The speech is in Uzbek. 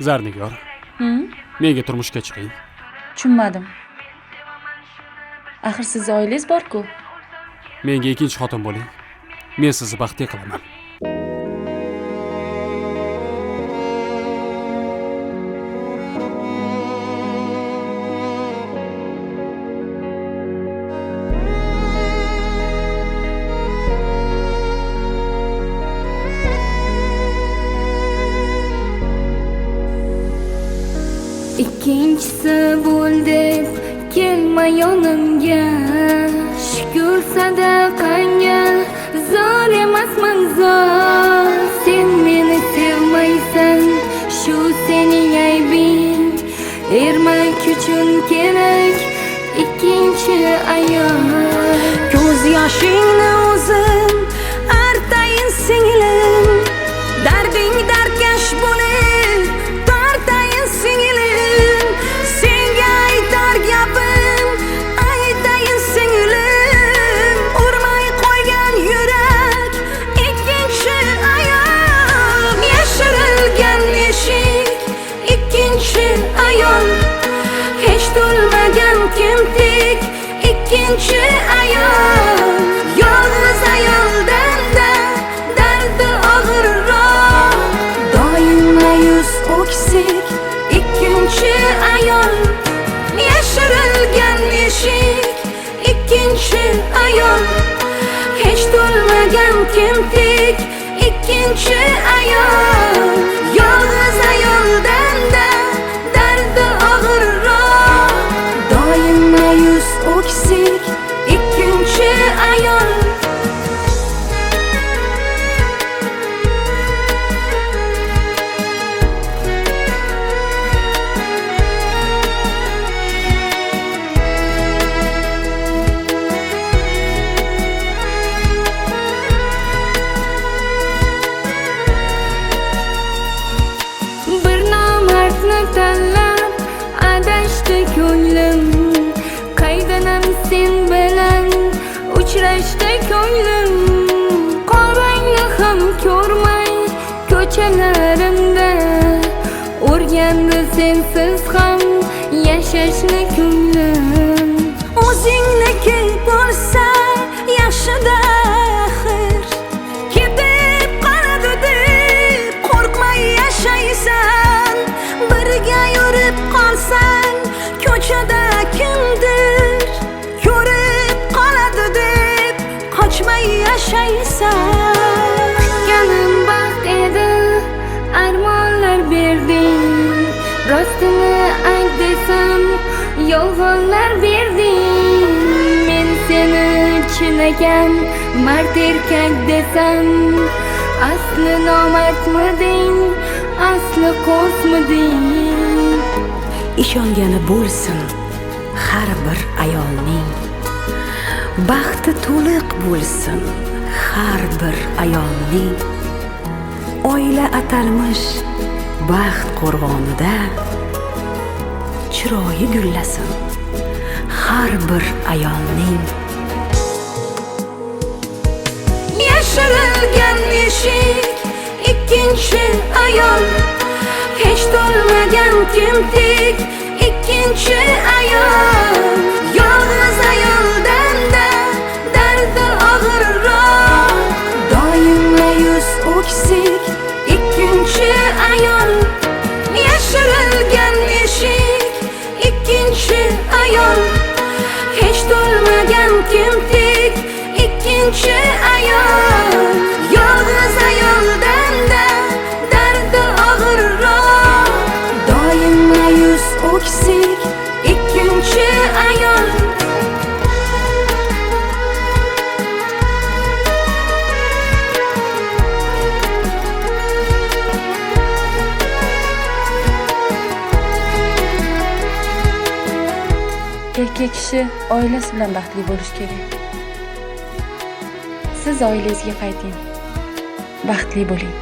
Zarnigor, menga turmushga chiqing. Tushunmadim. Axir siz oilangiz bor-ku. Menga ikkinchi xotin bo'ling. Men sizni baxtli qilaman. Ikkinchisi bo'l deb kelma yonimga, shukur sadaqangga zor emasman zor. Sen meni sevmaysan, shu sening aybing. Ermak uchun kerak ikkinchi ayol. Ko'z yoshingni o'zim artayin singlim, darding darkash bo'lib tortayin singlim. Senga aytar gapim aytayin singlim. Urmay qo'ygan yurak ikkinchi ayol. Yashirilgan eshik ikkinchi ayol. Hech to'lmagan kemtik ikkinchi ayol. Yolg'iz ayoldan-da dardi og'irroq. Doim ma'yus o'ksik ikkinchi ayol. Yashirilgan eshik ikkinchi ayol. Hech to'lmagan kemtik ikkinchi ayol. Yolg'iz ayoldan-da dardi og'irroq. Doim ma'yus o'ksik ikkinchi ayol. Bir nomardni tanlab adashdi ko'nglim. Qaydanam sen bilan uchrashdi ko'nglim. Qorangni ham ko'rmay ko'chalarimda o'rgandi sensiz ham yashashni ko'nglim. O'zingniki bo'lsa yaxshida axir, ketib qoladi deb qo'rqmay yashaysan. Birga yurib qolsang ko'chada kimdir ko'rib qoladi deb qochmay yashaysan. Kutganim baxt edi, armonlar berding. Rostini ayt desam yolg'onlar berding. Men seni chinagan mard erkak desam, asli nomardmiding, asli qo'smiding? Ishongani bo'lsin har bir ayolning, baxti to'liq bo'lsin har bir ayolning. Oila atalmish baxt qo'rg'onida chiroyi gullasin har bir ayolning. Yashirilgan eshik ikkinchi ayol. Hech to'lmagan kemtik ikkinchi ayol. Yolg'iz ayoldan-da dardi og'irroq. Doim ma'yus o'ksik ikkinchi ayol. Yashirilgan eshik ikkinchi ayol. Hech to'lmagan kemtik ikkinchi ayol. Yolg'iz ayoldan-da dardi og'irroq. Doim ma'yus o'ksik ikkinchi ayol. Erkak kishi oilasi bilan baxtli bo'lish kerak. Siz oilangizga qayting. Baxtli bo'ling.